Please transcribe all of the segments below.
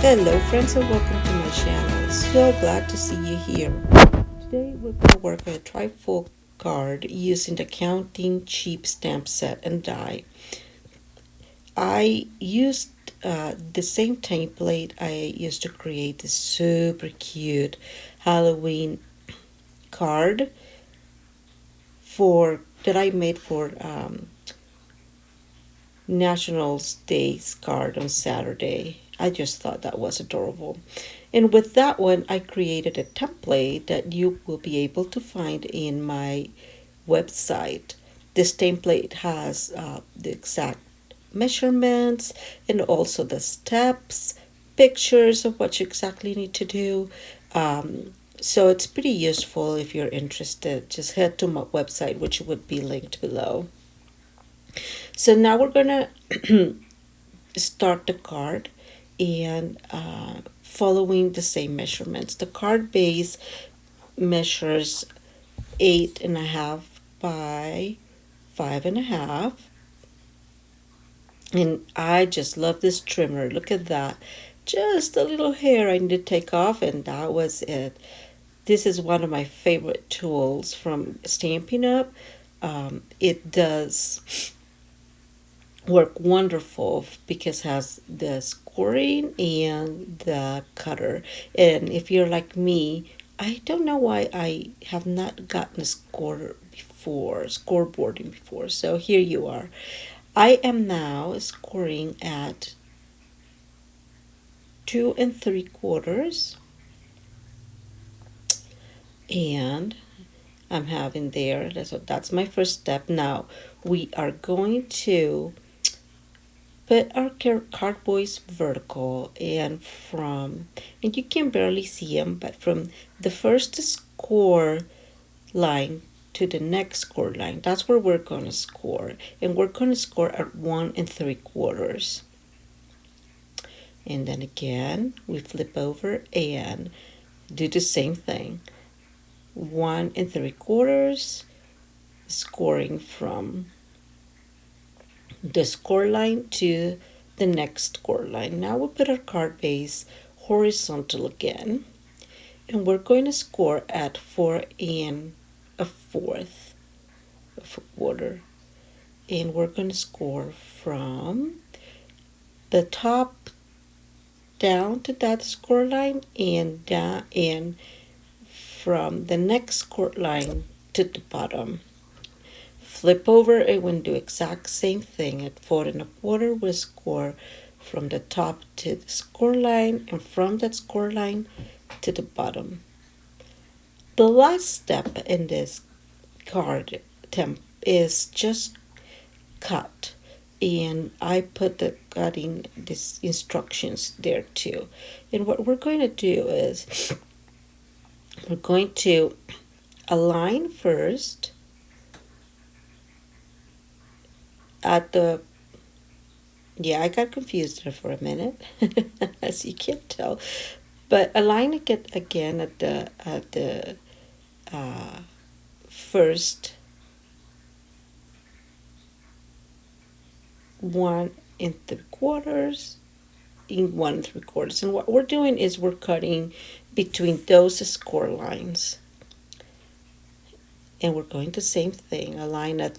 Hello friends and welcome to my channel. So glad to see you here. Today we're going to work on a trifold card using the counting cheap stamp set and die. I used the same template I used to create this super cute Halloween card for that I made for National Days card on Saturday. I just thought that was adorable. And with that one, I created a template that you will be able to find in my website. This template has the exact measurements and also the steps, pictures of what you exactly need to do. So it's pretty useful if you're interested. Just head to my website, which would be linked below. So now we're gonna start the card and following the same measurements. The card base measures 8.5 by 5.5, and I just love this trimmer. Look at that, just a little hair I need to take off, and that was it. This is one of my favorite tools from Stampin' Up. It does work wonderful because it has the scoring and the cutter. And if you're like me, I don't know why I have not gotten a scoreboarding before. So here you are. I am now scoring at 2 3/4, and I'm having there. That's my first step. Now we are going to put our cardboards vertical, and you can barely see them, but from the first score line to the next score line, that's where we're going to score, and we're going to score at 1 3/4. And then again we flip over and do the same thing, 1 3/4, scoring from the score line to the next score line. Now we'll put our card base horizontal again, and we're going to score at 4 1/4 of a quarter, and we're going to score from the top down to that score line and down, and from the next score line to the bottom. Flip over and we'll do exact same thing. At 4 1/4 we'll score from the top to the score line, and from that score line to the bottom. The last step in this card temp is just cut, and I put the cutting these instructions there too. And what we're going to do is we're going to align first at the I got confused there for a minute, as you can tell, but align it again at the first 1 3/4 in 1 3/4, and what we're doing is we're cutting between those score lines, and we're going the same thing, align at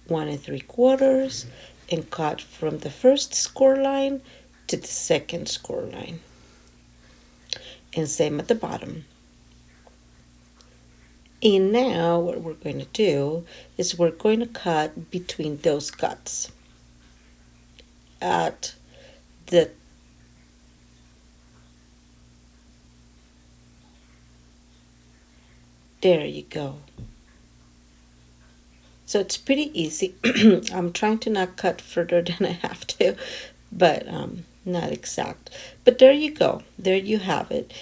1 3/4 and cut from the first score line to the second score line, and same at the bottom. And now what we're going to do is we're going to cut between those cuts at the there you go. So it's pretty easy. I'm trying to not cut further than I have to, but not exact. But there you go. There you have it.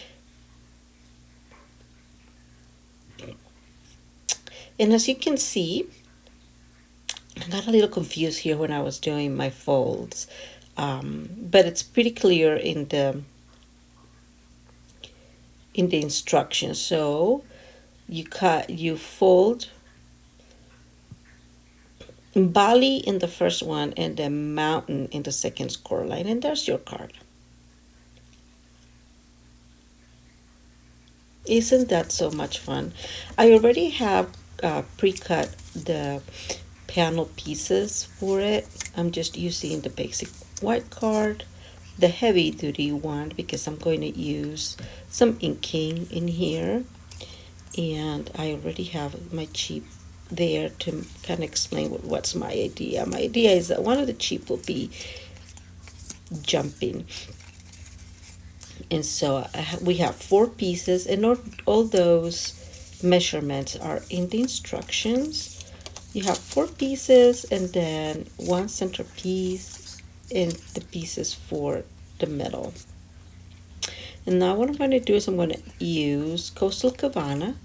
And as you can see, I got a little confused here when I was doing my folds, but it's pretty clear in the instructions. So you fold Bali in the first one and the mountain in the second score line, and there's your card. Isn't that so much fun? I already have pre-cut the panel pieces for it. I'm just using the basic white card, the heavy duty one, because I'm going to use some inking in here. And I already have my cheap there to kind of explain what's my idea. My idea is that one of the cheap will be jumping. And so we have 4 pieces, and all those measurements are in the instructions. You have 4 pieces and then one center piece and the pieces for the middle. And now what I'm going to do is I'm going to use Coastal Cabana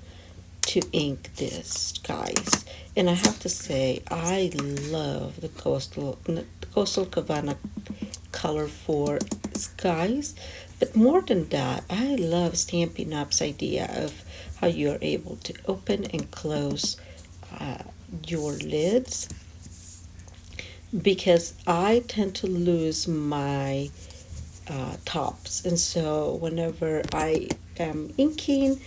to ink this, guys. And I have to say, I love the Coastal Cabana color for skies. But more than that, I love Stampin' Up's idea of how you're able to open and close your lids, because I tend to lose my tops, and so whenever I am inking,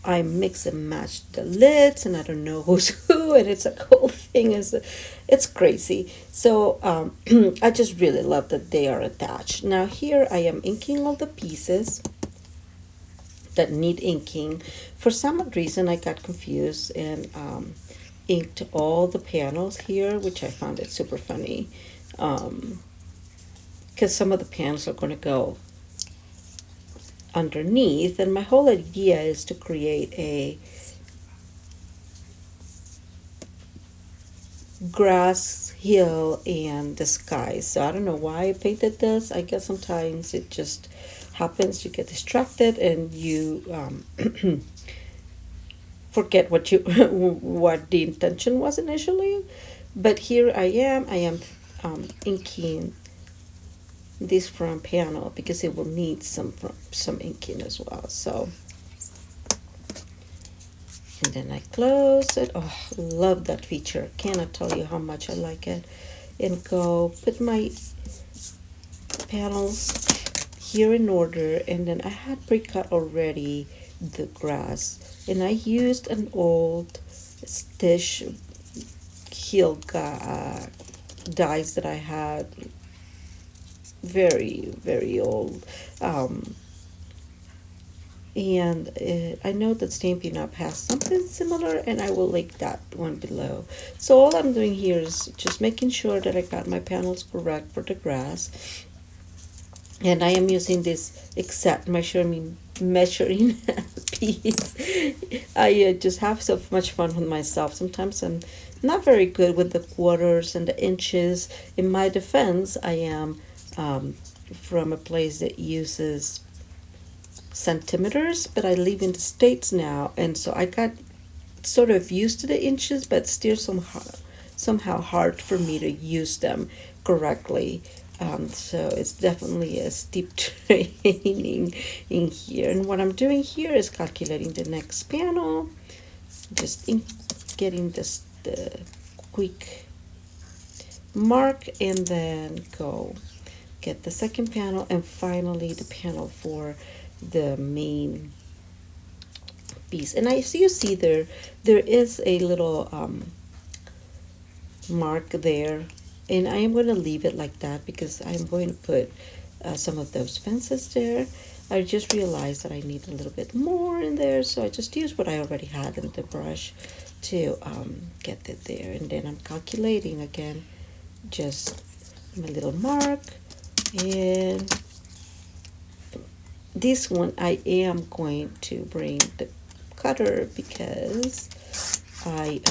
I mix and match the lids, and I don't know who's who, and it's a whole thing. It's crazy. So I just really love that they are attached. Now here I am inking all the pieces that need inking. For some reason I got confused and inked all the panels here, which I found it super funny, because some of the panels are going to go underneath, and my whole idea is to create a grass hill and the sky. So I don't know why I painted this. I guess sometimes it just happens, you get distracted and you forget what you what the intention was initially. But here I am inking this front panel because it will need some inking as well. So, and then I close it. Oh, love that feature. Cannot tell you how much I like it. And go put my panels here in order, and then I had pre-cut already the grass, and I used an old Stitch heel dies that I had, very old, and I know that Stampin' Up has something similar, and I will link that one below. So all I'm doing here is just making sure that I got my panels correct for the grass, and I am using this exact measuring piece. I just have so much fun with myself. Sometimes I'm not very good with the quarters and the inches. In my defense, I am from a place that uses centimeters, but I live in the States now, and so I got sort of used to the inches, but still somehow hard for me to use them correctly. So it's definitely a steep training in here. And what I'm doing here is calculating the next panel, just getting the quick mark, and then go get the second panel, and finally the panel for the main piece. And you see there is a little mark there, and I am going to leave it like that because I'm going to put some of those fences there. I just realized that I need a little bit more in there, so I just used what I already had in the brush to get it there. And then I'm calculating again, just my little mark. And this one I am going to bring the cutter because I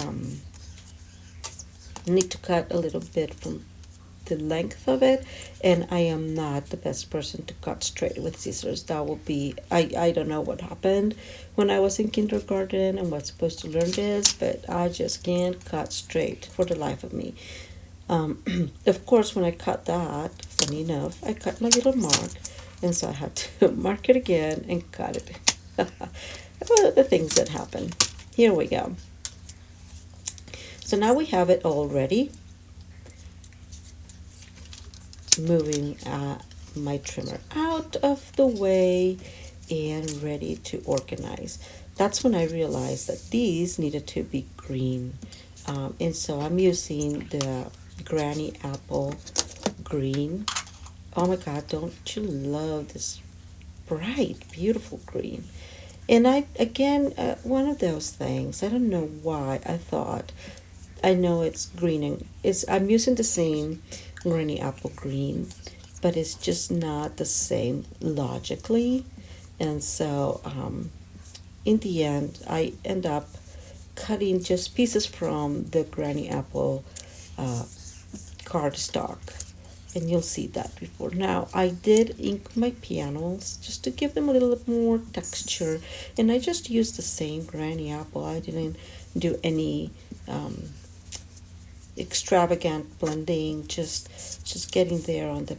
need to cut a little bit from the length of it, and I am not the best person to cut straight with scissors. That will be, I don't know what happened when I was in kindergarten and was supposed to learn this, but I just can't cut straight for the life of me. Of course, when I cut that, funny enough, I cut my little mark, and so I had to mark it again and cut it. Well, the things that happen. Here we go. So now we have it all ready. Moving my trimmer out of the way, and ready to organize. That's when I realized that these needed to be green. And so I'm using the Granny Apple green. Oh my God, don't you love this bright, beautiful green? And I, again, one of those things, I don't know why I thought, I know it's green and I'm using the same Granny Apple green, but it's just not the same logically. And so in the end, I end up cutting just pieces from the Granny Apple uh, cardstock, and you'll see that before. Now I did ink my pianos just to give them a little more texture, and I just used the same Granny Apple. I didn't do any extravagant blending, just getting there on the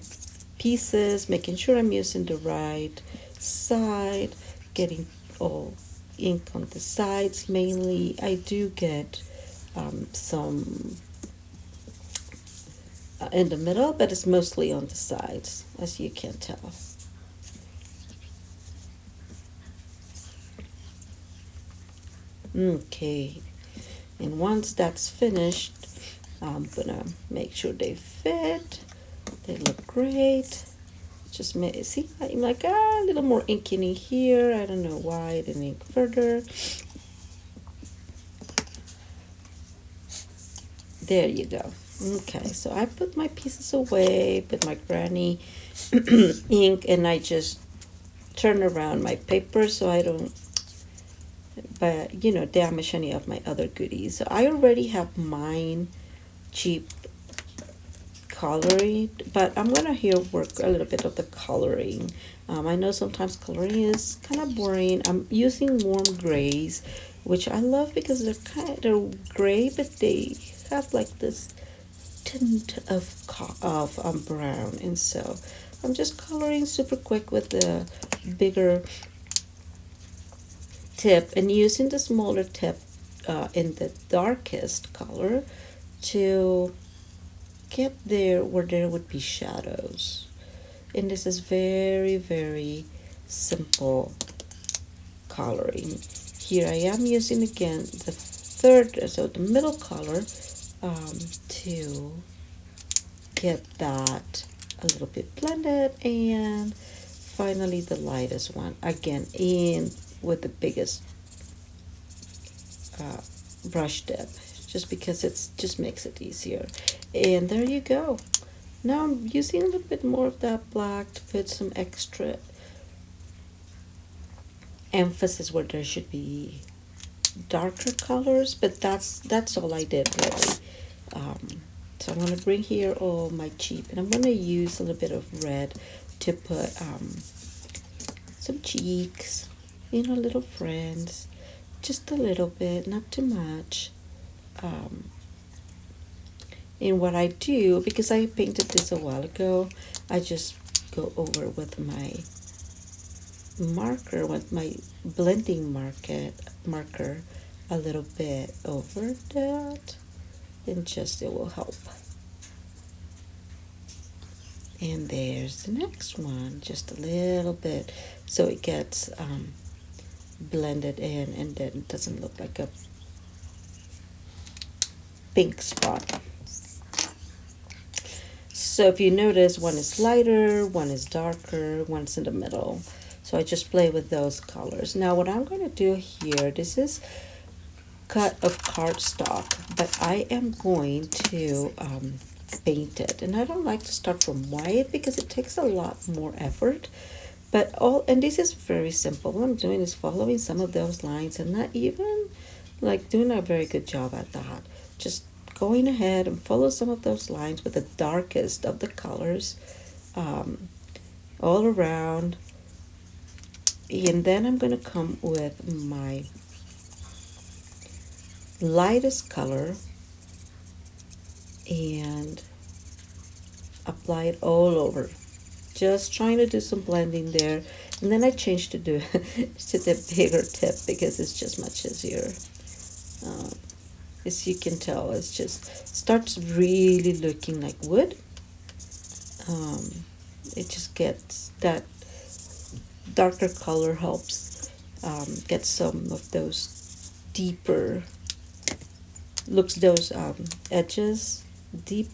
pieces, making sure I'm using the right side, getting all ink on the sides mainly. I do get some in the middle, but it's mostly on the sides, as you can tell. Okay, and once that's finished, I'm gonna make sure they fit. They look great. Just see, I'm like a little more ink in here. I don't know why I didn't ink further. There you go. Okay, so I put my pieces away, put my Granny ink, and I just turn around my paper so I don't, but damage any of my other goodies. So I already have mine cheap coloring, but I'm gonna here work a little bit of the coloring. I know sometimes coloring is kind of boring. I'm using warm grays, which I love because they're gray, but they have like this tint of brown, and so I'm just coloring super quick with the bigger tip and using the smaller tip in the darkest color to get there where there would be shadows. And this is very, very simple coloring. Here I am using again the third, so the middle color, to get that a little bit blended, and finally the lightest one again in with the biggest brush tip, just because it just makes it easier. And there you go. Now I'm using a little bit more of that black to put some extra emphasis where there should be darker colors, but that's all I did really. So I'm going to bring here all my cheap, and I'm going to use a little bit of red to put some cheeks, little friends, just a little bit, not too much. And what I do, because I painted this a while ago, I just go over with my marker, with my blending marker, a little bit over that, and just it will help. And there's the next one, just a little bit, so it gets blended in, and then it doesn't look like a pink spot. So if you notice, one is lighter, one is darker, one's in the middle. So I just play with those colors. Now what I'm going to do here, this is cut of cardstock, but I am going to paint it. And I don't like to start from white because it takes a lot more effort. And this is very simple. What I'm doing is following some of those lines and not even like doing a very good job at that. Just going ahead and follow some of those lines with the darkest of the colors all around. And then I'm going to come with my lightest color and apply it all over. Just trying to do some blending there. And then I changed to the bigger tip because it's just much easier. As you can tell, it just starts really looking like wood. It just gets that darker color helps get some of those deeper looks, those edges deep.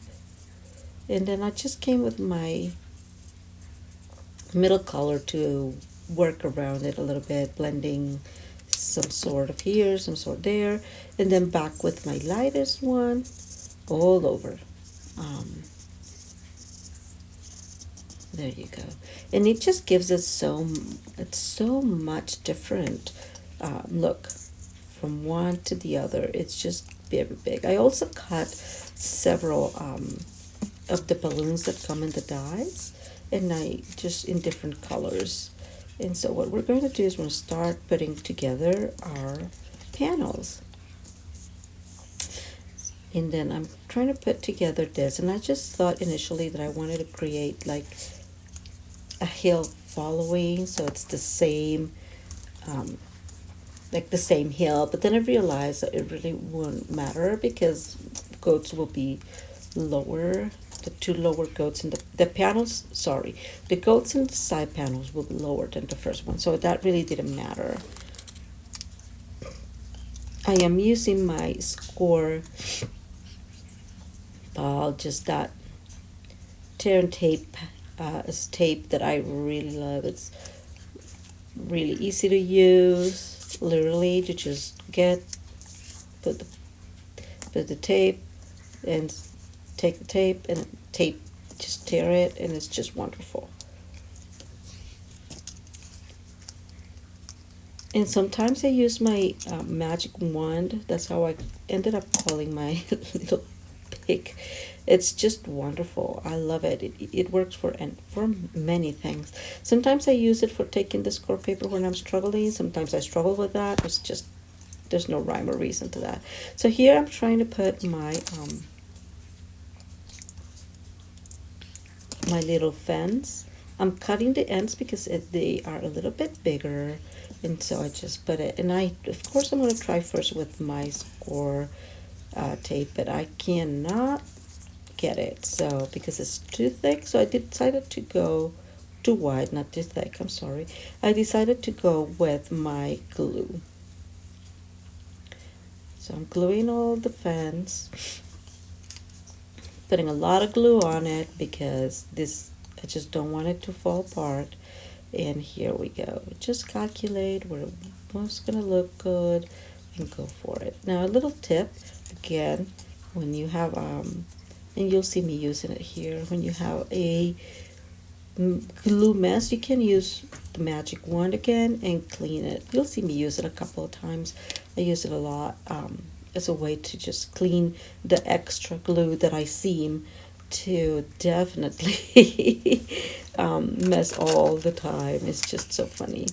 And then I just came with my middle color to work around it a little bit, blending some sort of here, some sort there, and then back with my lightest one all over. um, there you go. And it just gives us it's so much different look from one to the other. It's just very big. I also cut several of the balloons that come in the dies, and I just in different colors. And so what we're going to do is we're going to start putting together our panels. And then I'm trying to put together this, and I just thought initially that I wanted to create like a hill following, so it's the same like the same hill. But then I realized that it really won't matter because goats will be lower. The two lower goats in the panels, sorry, the goats in the side panels will be lower than the first one, so that really didn't matter. I am using my score ball, just that tear and tape is tape that I really love. It's really easy to use. Literally, to just put the tape and take the tape and just tear it, and it's just wonderful. And sometimes I use my magic wand. That's how I ended up calling my little pig. It's just wonderful. I love it. It works for many things. Sometimes I use it for taking the score paper when I'm struggling. Sometimes I struggle with that. There's no rhyme or reason to that. So here I'm trying to put my my little fence. I'm cutting the ends because they are a little bit bigger, and so I just put it. And of course, I'm going to try first with my score tape, but I cannot get it, so because it's too thick. So I decided to go too wide, not too thick. I'm sorry. I decided to go with my glue. So I'm gluing all the fence, putting a lot of glue on it because I just don't want it to fall apart. And here we go. Just calculate what's gonna look good and go for it. Now a little tip, again, when you have and you'll see me using it here, when you have a glue mess, you can use the magic wand again and clean it. You'll see me use it a couple of times. I use it a lot as a way to just clean the extra glue that I seem to definitely mess all the time. It's just so funny.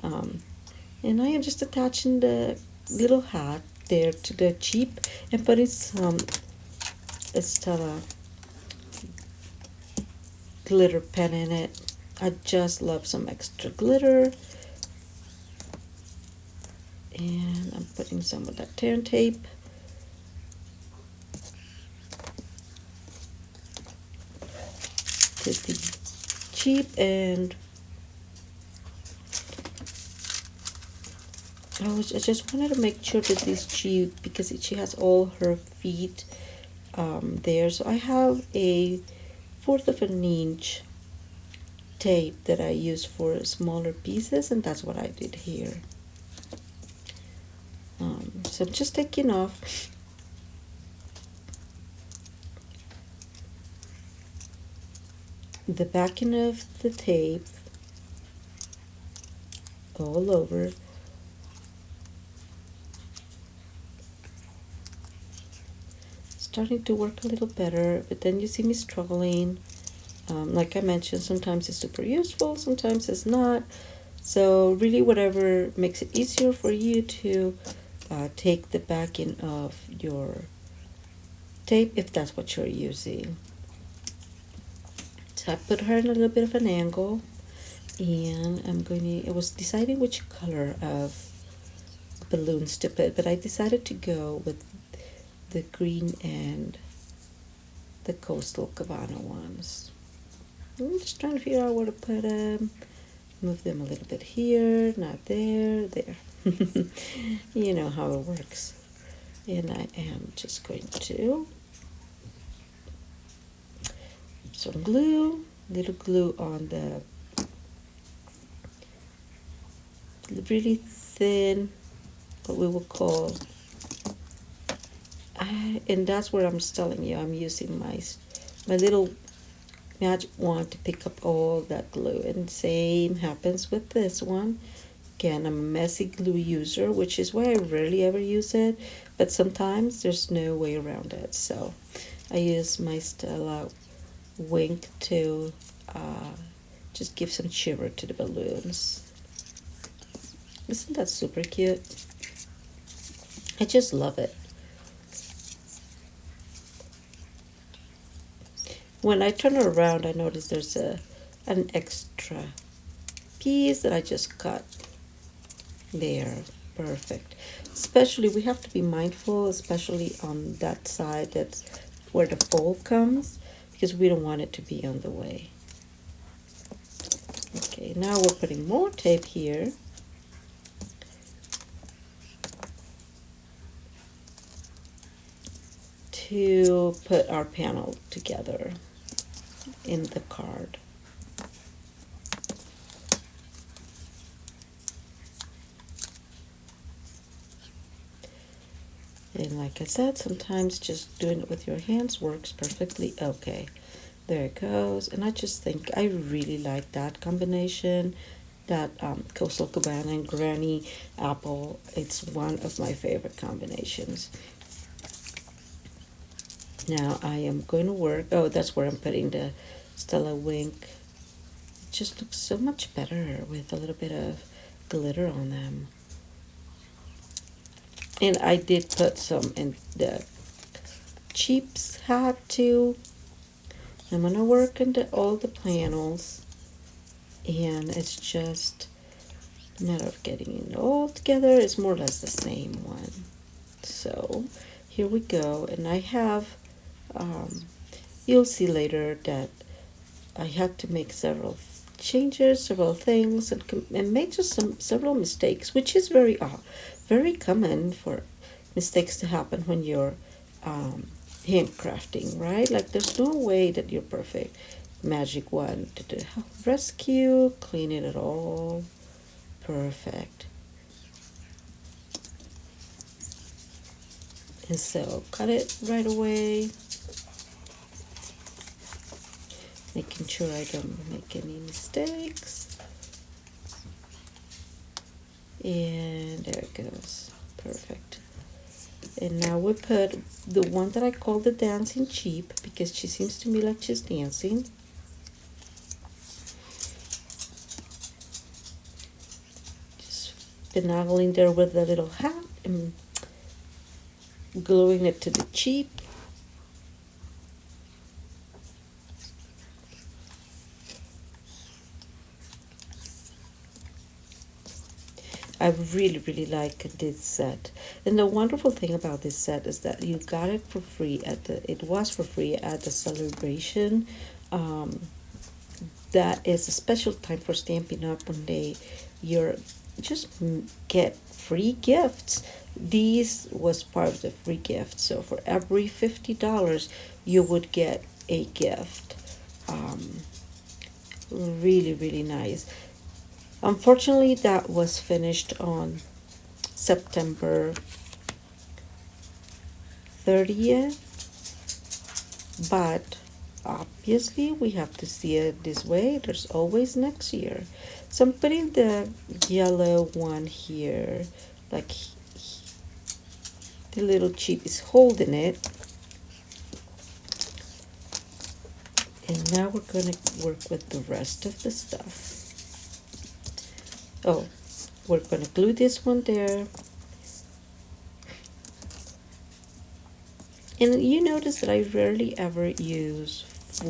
And I am just attaching the little hat there to the Jeep and putting some Estella glitter pen in it. I just love some extra glitter. And I'm putting some of that tear and tape. To the Jeep, and I just wanted to make sure that this Jeep, because she has all her feet there, so I have a 1/4 of an inch tape that I use for smaller pieces, and that's what I did here. So I'm just taking off the backing of the tape all over. Starting to work a little better, but then you see me struggling. Like I mentioned, sometimes it's super useful, sometimes it's not. So really whatever makes it easier for you to take the backing of your tape, if that's what you're using. So I put her in a little bit of an angle, and I was deciding which color of balloons to put, but I decided to go with the green and the Coastal Cabana ones. I'm just trying to figure out where to put them. Move them a little bit here, not there, there. You know how it works. And I am just going to some glue, little glue on the really thin, what we will call, and that's where I'm telling you, I'm using my little magic wand to pick up all that glue. And same happens with this one. Again, I'm a messy glue user, which is why I rarely ever use it, but sometimes there's no way around it. So I use my Stella Wink to just give some shiver to the balloons. Isn't that super cute? I just love it. When I turn it around, I notice there's an extra piece that I just cut. There, perfect. Especially, we have to be mindful, especially on that side that's where the fold comes, because we don't want it to be on the way. Okay, now we're putting more tape here. To put our panel together in the card. And like I said, sometimes just doing it with your hands works perfectly okay. There it goes. And I just think I really like that combination, that Coastal Cabana and Granny Apple. It's one of my favorite combinations. Now I am going to work, oh, that's where I'm putting the Stella Wink. It just looks so much better with a little bit of glitter on them. And I did put some in the Cheap's hat too. I'm going to work into all the panels. And it's just a matter of getting it all together. It's more or less the same one. So here we go. And I have, you'll see later that I had to make several changes, several things, and made just several mistakes, which is very common for mistakes to happen when you're handcrafting, right? Like there's no way that you're perfect. Magic wand to do rescue, clean it all, perfect. And so cut it right away, making sure I don't make any mistakes. And there it goes, perfect. And now we put the one that I call the dancing sheep, because she seems to me like she's dancing. Just finagling there with a little hat and gluing it to the sheep. I really like this set. And the wonderful thing about this set is that you got it for free it was for free at the celebration. That is a special time for Stampin' Up! When you're just get free gifts. These was part of the free gift. So for every $50, you would get a gift. Really nice. Unfortunately, that was finished on September 30th, but obviously we have to see it this way. There's always next year. So I'm putting the yellow one here, like the little sheep is holding it. And now we're going to work with the rest of the stuff. Oh, we're going to glue this one there. And you notice that I rarely ever use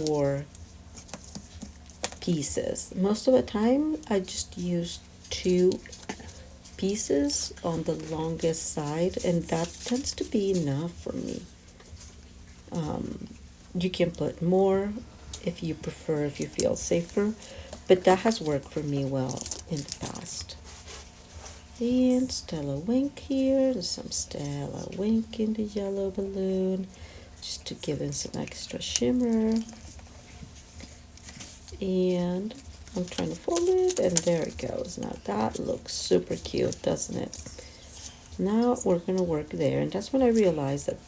4 pieces. Most of the time, I just use 2 pieces on the longest side, and that tends to be enough for me. You can put more if you prefer, if you feel safer. but that has worked for me well in the past. And Stella Wink here. There's some Stella Wink in the yellow balloon, just to give it some extra shimmer. And I'm trying to fold it, and there it goes. Now that looks super cute, doesn't it? Now we're gonna work there, and that's when I realized that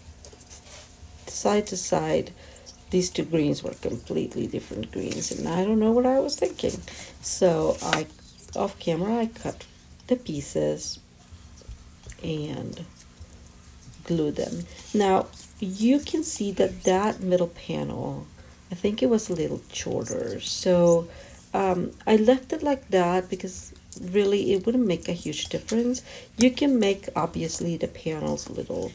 side to side, these two greens were completely different greens, and I don't know what I was thinking. So off camera, I cut the pieces and glue them. Now you can see that that middle panel, I think it was a little shorter, so I left it like that because really it wouldn't make a huge difference. You can make obviously the panels a little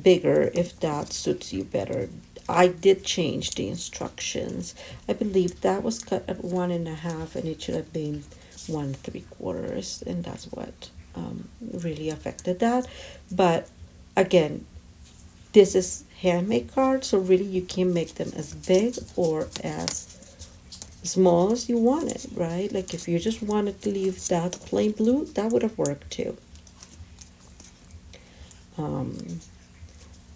bigger if that suits you better. I did change the instructions. I believe that was cut at 1.5 and it should have been 1.75, and that's what really affected that. But again, this is handmade cards, so really you can make them as big or as small as you want it, right? Like if you just wanted to leave that plain blue, that would have worked too.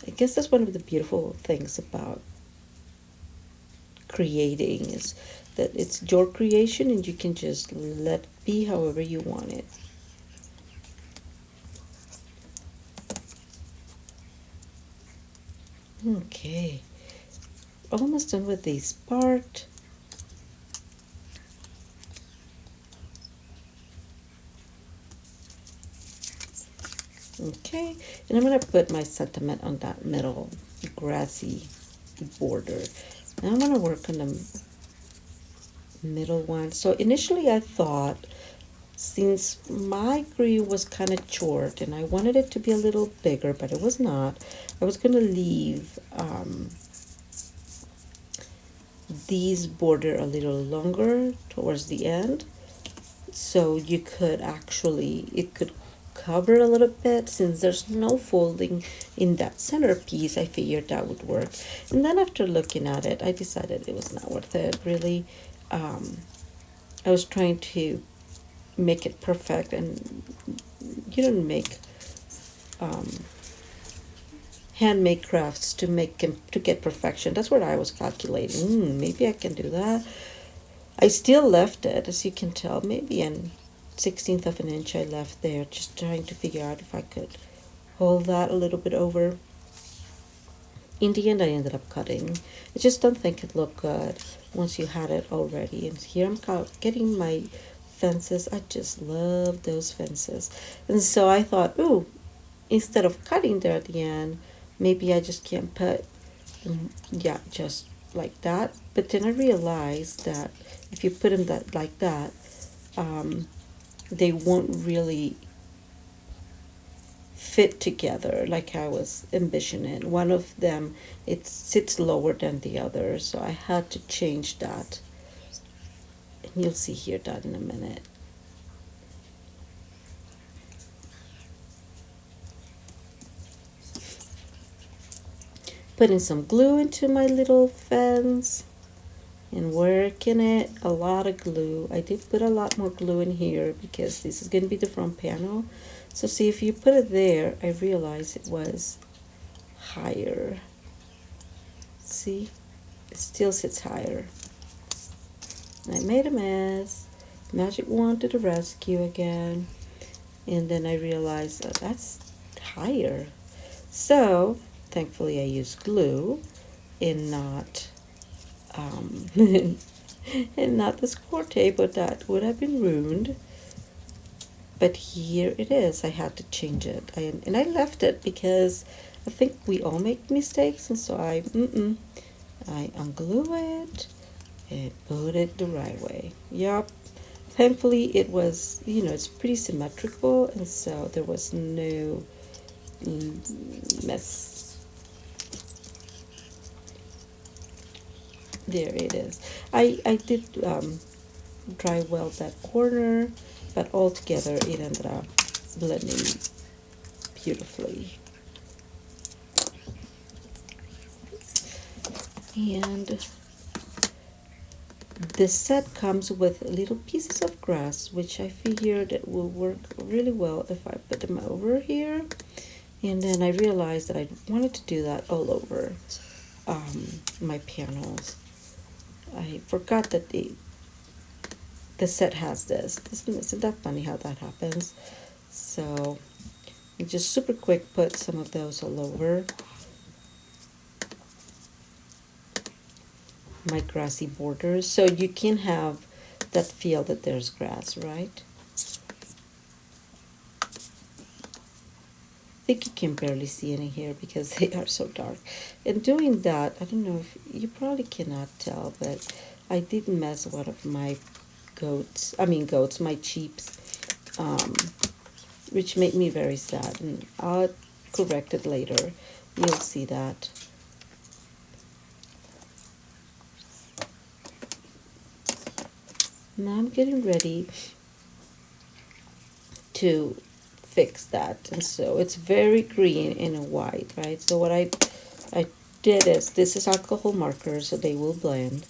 I guess that's one of the beautiful things about creating is that it's your creation and you can just let it be however you want it. Okay, almost done with this part. Okay, and I'm going to put my sentiment on that middle grassy border. Now I'm going to work on the middle one. So initially I thought, since my green was kind of short and I wanted it to be a little bigger, but it was not, I was going to leave these border a little longer towards the end, so you could actually, it could cover a little bit. Since there's no folding in that centerpiece, I figured that would work. And then after looking at it, I decided it was not worth it, really. I was trying to make it perfect, and you don't make handmade crafts to make them to get perfection. That's what I was calculating. Maybe I can do that. I still left it, as you can tell, maybe an 1/16 of an inch I left there, just trying to figure out if I could hold that a little bit over. In the end, I ended up cutting. I just don't think it looked good once you had it already. And here I'm getting my fences. I just love those fences. And so I thought, ooh, instead of cutting there at the end, maybe I just can't put, yeah, just like that. But then I realized that if you put them that like that, they won't really fit together like I was envisioning. One of them, it sits lower than the other, so I had to change that. And you'll see here that in a minute. Putting some glue into my little fence and working it, a lot of glue. I did put a lot more glue in here because this is going to be the front panel. So see, if you put it there, I realized it was higher. See, it still sits higher. I made a mess. Magic wand to the rescue again. And then I realized that that's higher. So thankfully I used glue and not and not the score tape, but that would have been ruined. But here it is. I had to change it, and I left it because I think we all make mistakes, and so I unglue it and put it the right way. Yup. Thankfully it was, it's pretty symmetrical, and so there was no mess. There it is. I did dry weld that corner, but altogether it ended up blending beautifully. And this set comes with little pieces of grass, which I figured it will work really well if I put them over here. And then I realized that I wanted to do that all over my panels. I forgot that the set has this. Isn't that funny how that happens? So just super quick put some of those all over my grassy borders, so you can have that feel that there's grass, right? I think you can barely see any here because they are so dark. And doing that, I don't know if you probably cannot tell, but I did mess one of my my cheeps, which made me very sad, and I'll correct it later. You'll see that. Now I'm getting ready to fix that, and so it's very green and white, right? So what I did is, this is alcohol marker, so they will blend.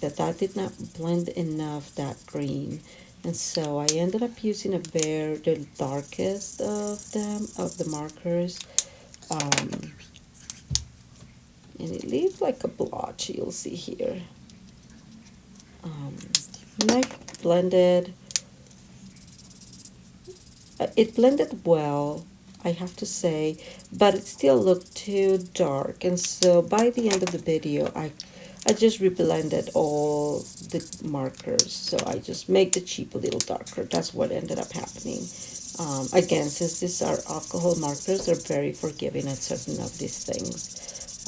That did not blend enough that green, and so I ended up using the darkest of them, of the markers, and it leaves like a blotch. You'll see here. And I blended. It blended well, I have to say, but it still looked too dark, and so by the end of the video, I just reblended all the markers, so I just make the cheap a little darker. That's what ended up happening. Again, since these are alcohol markers, they're very forgiving at certain of these things.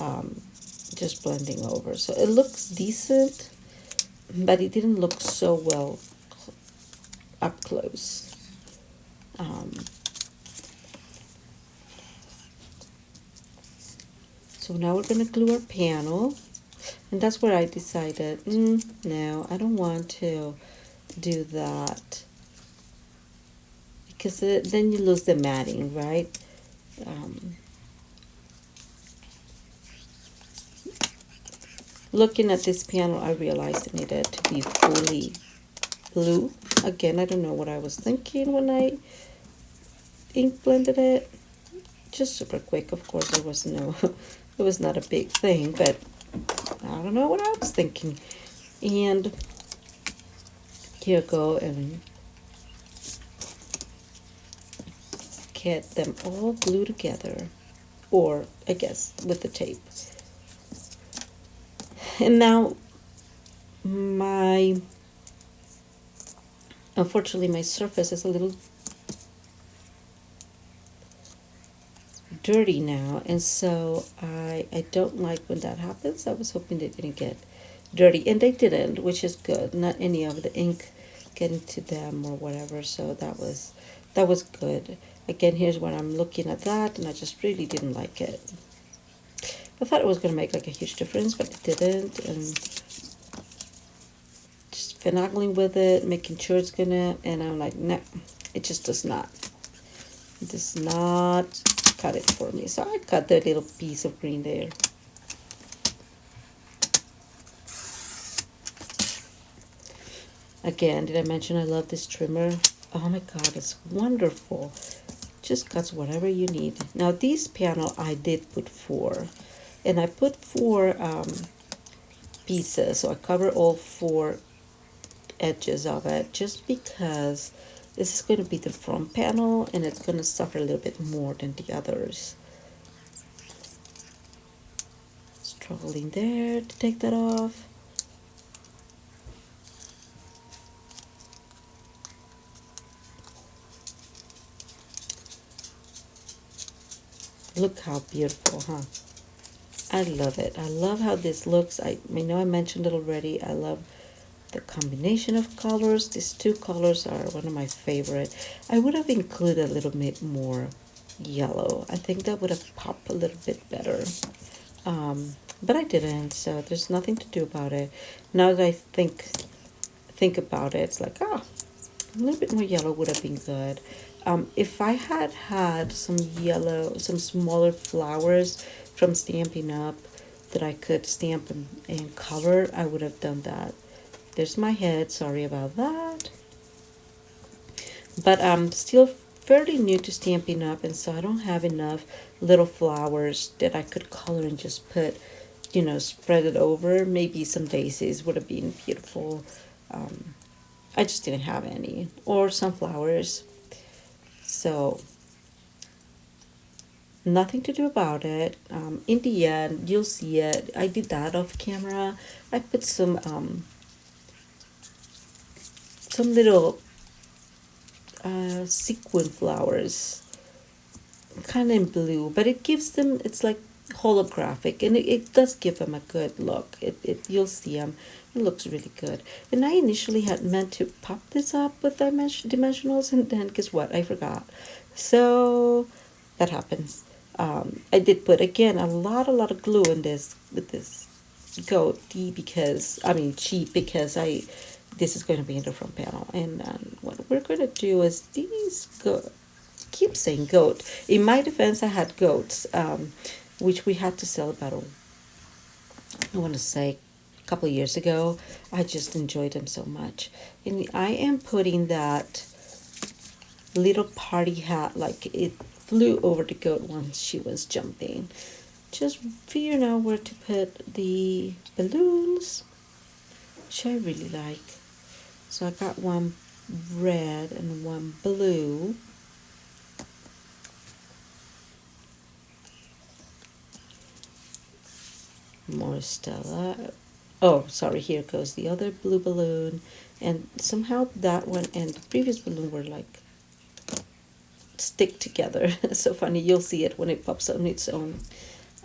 Just blending over. So it looks decent, but it didn't look so well up close. So now we're going to glue our panel. And that's where I decided, no, I don't want to do that, because then you lose the matting, right? Looking at this panel, I realized it needed to be fully blue. Again, I don't know what I was thinking when I ink blended it. Just super quick, of course. There was no, it was not a big thing, but I don't know what I was thinking. And here I go and get them all glued together, or I guess with the tape. And now unfortunately my surface is a little dirty now, and so I don't like when that happens. I was hoping they didn't get dirty, and they didn't, which is good. Not any of the ink getting to them or whatever, so that was good. Again, here's when I'm looking at that, and I just really didn't like it. I thought it was going to make like a huge difference, but it didn't, and just finagling with it, making sure it's gonna, and I'm like, no, it just does not. It does not cut it for me. So I cut the little piece of green there. Again, did I mention I love this trimmer? Oh my god, it's wonderful. Just cuts whatever you need. Now this panel I did put 4, and I put 4 pieces, so I cover all 4 edges of it, just because this is going to be the front panel, and it's going to suffer a little bit more than the others. Struggling there to take that off. Look how beautiful, huh? I love it. I love how this looks. I know I mentioned it already. I love the combination of colors. These 2 colors are one of my favorite. I would have included a little bit more yellow. I think that would have popped a little bit better. But I didn't, so there's nothing to do about it. Now that I think about it, it's like, a little bit more yellow would have been good. If I had some yellow, some smaller flowers from Stampin' Up, that I could stamp and color, I would have done that. There's my head, sorry about that. But I'm still fairly new to Stampin' Up, and so I don't have enough little flowers that I could color and just put, spread it over. Maybe some daisies would have been beautiful. I just didn't have any. Or sunflowers. So, nothing to do about it. In the end, you'll see it. I did that off camera. I put some little sequin flowers, kind of in blue, but it gives them, it's like holographic, and it does give them a good look. You'll see them. It looks really good. And I initially had meant to pop this up with dimensionals, and then guess what? I forgot. So that happens. I did put again a lot of glue in this with this goat because cheap, because this is going to be in the front panel, and what we're going to do is these keep saying goat. In my defense, I had goats, which we had to sell about I want to say a couple of years ago. I just enjoyed them so much, and I am putting that little party hat, like it flew over the goat once she was jumping. Just figuring out where to put the balloons, which I really like. So I got one red and one blue. More Stella. Oh, sorry, here goes the other blue balloon. And somehow that one and the previous balloon were like stick together. So funny, you'll see it when it pops on its own.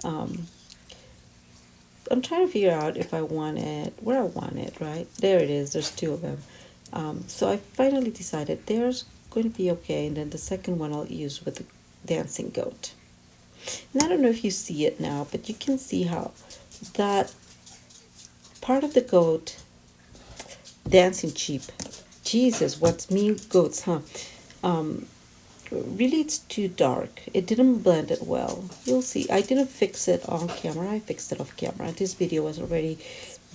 I'm trying to figure out if I want it, where I want it, right? There it is, there's two of them. So I finally decided there's going to be okay, and then the second one I'll use with the dancing goat. And I don't know if you see it now, but you can see how that part of the goat dancing cheap. Jesus, what's me goats, huh? Really, it's too dark. It didn't blend it well. You'll see. I didn't fix it on camera. I fixed it off camera. This video was already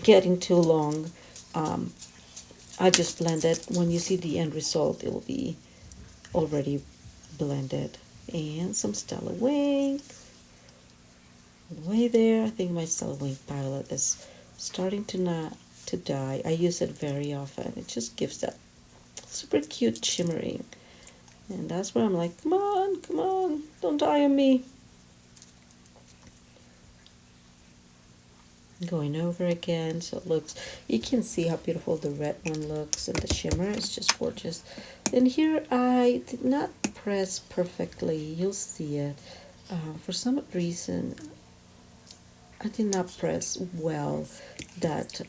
getting too long. I just blended. When you see the end result, it will be already blended. And some Stella Wing. Way there. I think my Stella Wing pilot is starting to die. I use it very often. It just gives that super cute shimmering. And that's where I'm like, come on, don't die on me. Going over again, so it looks, you can see how beautiful the red one looks, and the shimmer is just gorgeous. And here I did not press perfectly, you'll see it. For some reason, I did not press well that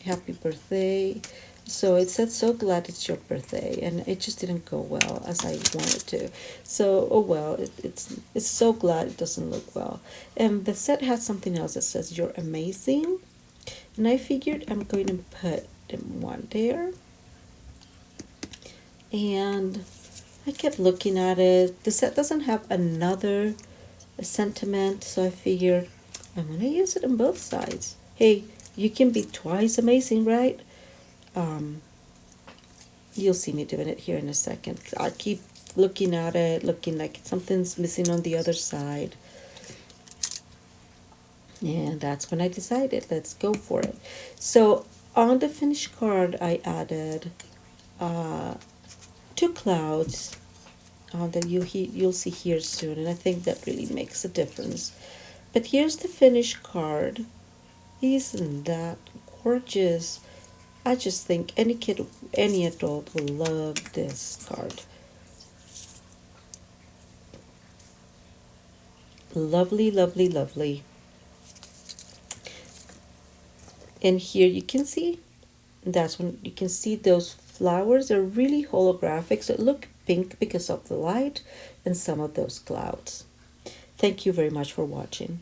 happy birthday. So it said, so glad it's your birthday, and it just didn't go well as I wanted to. So, oh well, it's so glad it doesn't look well. And the set has something else that says, you're amazing. And I figured I'm going to put one there. And I kept looking at it. The set doesn't have another sentiment, so I figured I'm going to use it on both sides. Hey, you can be twice amazing, right? You'll see me doing it here in a second. I keep looking at it, looking like something's missing on the other side. And that's when I decided, let's go for it. So on the finished card, I added 2 clouds that you'll see here soon. And I think that really makes a difference. But here's the finished card. Isn't that gorgeous? I just think any kid, any adult will love this card. Lovely, lovely, lovely. And here you can see, that's when you can see those flowers are really holographic. So it look pink because of the light and some of those clouds. Thank you very much for watching.